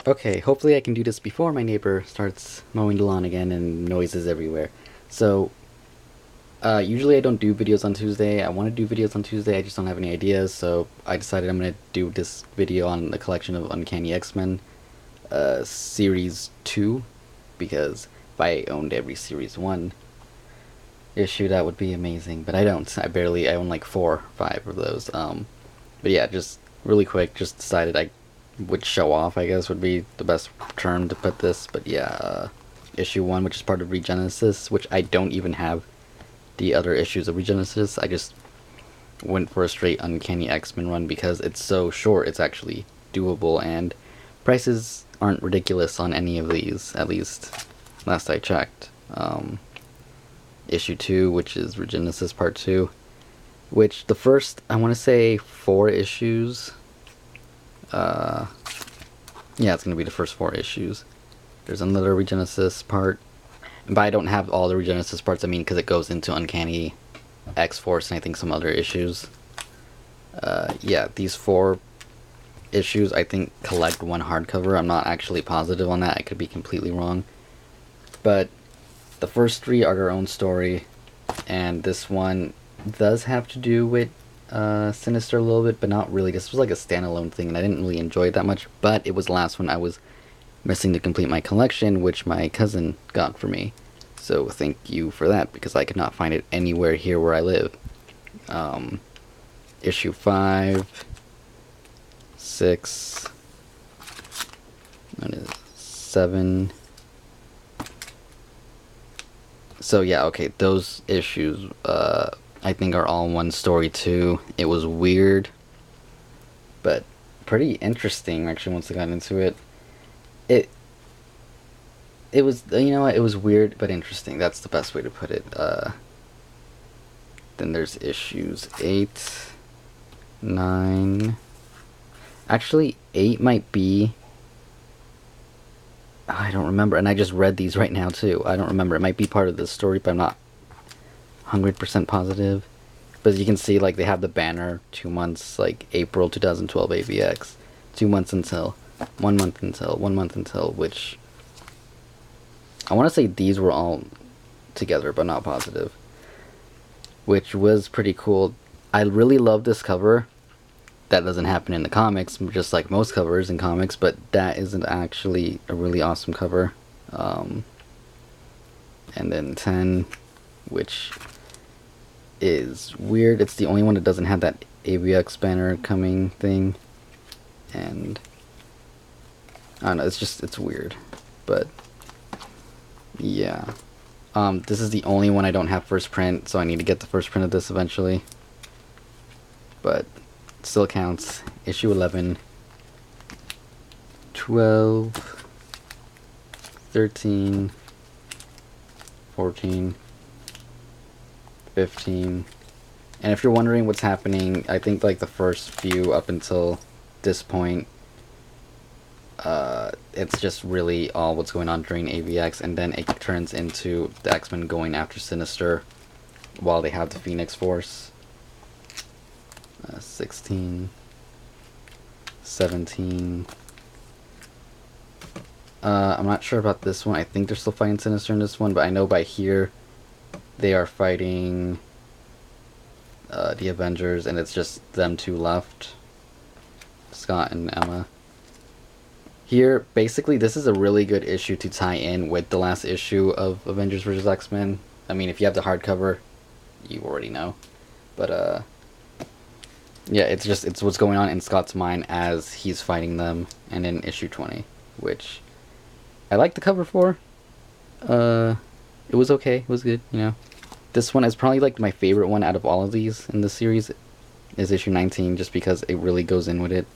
Okay, hopefully I can do this before my neighbor starts mowing the lawn again and noises everywhere. So, usually I don't do videos on Tuesday. I want to do videos on Tuesday, I just don't have any ideas, so I decided I'm going to do this video on the collection of Uncanny X-Men, Series 2, because if I owned every Series 1 issue, that would be amazing, but I don't. I own like 4 or 5 of those. But yeah, just really quick, just decided I would show off, I guess would be the best term to put this. But yeah, issue 1, which is part of Regenesis, which I don't even have the other issues of Regenesis. I just went for a straight Uncanny X-Men run because it's so short, it's actually doable, and prices aren't ridiculous on any of these, at least last I checked. Issue 2, which is Regenesis Part 2, which the first, I want to say 4 issues, yeah, it's going to be the first 4 issues. There's another Regenesis part, and by I don't have all the Regenesis parts, I mean because it goes into Uncanny X-Force and I think some other issues. Yeah, these 4 issues I think collect one hardcover. I'm not actually positive on that, I could be completely wrong. But the first 3 are their own story, and this one does have to do with Sinister a little bit, but not really. This was like a standalone thing, and I didn't really enjoy it that much, but it was the last one I was missing to complete my collection, which my cousin got for me. So thank you for that, because I could not find it anywhere here where I live. Issue 5, 6, 7. So yeah, okay, those issues, I think are all one story too. It was weird, but pretty interesting, actually, once I got into it. It was, you know what, it was weird, but interesting. That's the best way to put it. Then there's issues 8, 9... Actually, 8 might be... I don't remember, and I just read these right now too. I don't remember. It might be part of the story, but I'm not 100% positive. But as you can see, like, they have the banner, 2 months, like, April 2012 AVX. 2 months until, 1 month until, 1 month until, which... I want to say these were all together, but not positive. Which was pretty cool. I really love this cover. That doesn't happen in the comics, just like most covers in comics, but that isn't actually a really awesome cover. And then 10, which is weird. It's the only one that doesn't have that AVX banner coming thing. And I don't know, it's weird. But yeah. This is the only one I don't have first print, so I need to get the first print of this eventually. But still counts. Issue 11, 12, 13, 14, 15. And if you're wondering what's happening, I think like the first few up until this point, it's just really all what's going on during AVX, and then it turns into the X-Men going after Sinister while they have the Phoenix Force. 16, 17. I'm not sure about this one. I think they're still fighting Sinister in this one, but I know by here they are fighting the Avengers, and it's just them 2 left, Scott and Emma. Here, basically, this is a really good issue to tie in with the last issue of Avengers vs. X-Men. I mean, if you have the hardcover, you already know. But, yeah, it's what's going on in Scott's mind as he's fighting them, and in issue 20, which I like the cover for. It was okay, it was good, you know. This one is probably like my favorite one out of all of these in the series, is issue 19, just because it really goes in with it.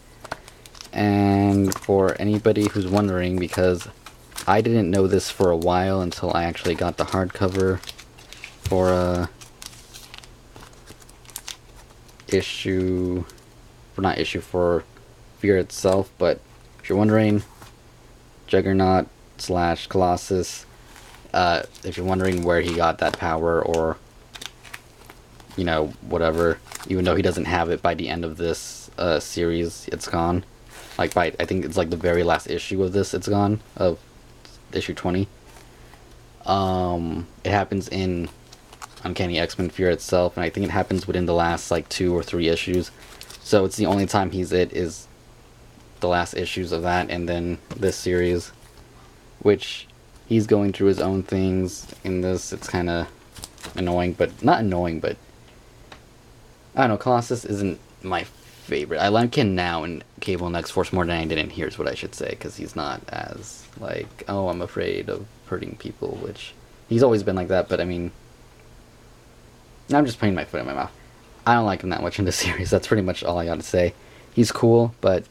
And for anybody who's wondering, because I didn't know this for a while until I actually got the hardcover for for Fear itself, but if you're wondering, Juggernaut / Colossus, if you're wondering where he got that power, or, you know, whatever, even though he doesn't have it by the end of this series, it's gone. Like by I think it's like the very last issue of this. It's gone of issue 20. It happens in Uncanny X-Men Fear itself, and I think it happens within the last like 2 or 3 issues. So it's the only time he's is the last issues of that, and then this series, which he's going through his own things in this. It's kind of annoying, but not annoying, but I don't know. Colossus isn't my favorite. I like him now in Cable and X-Force more than I did in Here's What I Should Say, because he's not as like, oh, I'm afraid of hurting people, which he's always been like that. But I mean, I'm just putting my foot in my mouth. I don't like him that much in the series. That's pretty much all I got to say. He's cool, but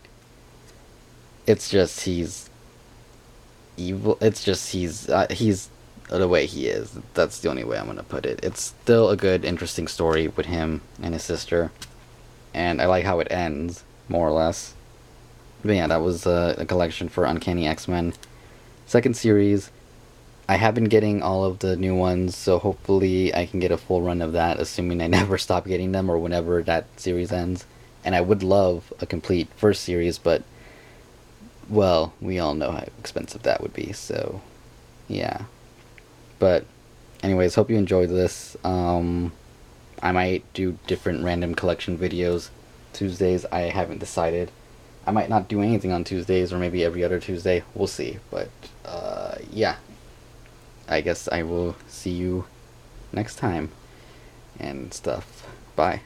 it's just he's evil. It's just he's the way he is. That's the only way I'm gonna put it. It's still a good, interesting story with him and his sister, and I like how it ends, more or less. But yeah, that was a collection for Uncanny X-Men. Second series. I have been getting all of the new ones, so hopefully I can get a full run of that, assuming I never stop getting them or whenever that series ends. And I would love a complete first series, but, well, we all know how expensive that would be, so, yeah. But, anyways, hope you enjoyed this. I might do different random collection videos Tuesdays. I haven't decided. I might not do anything on Tuesdays, or maybe every other Tuesday. We'll see. But, yeah. I guess I will see you next time and stuff. Bye.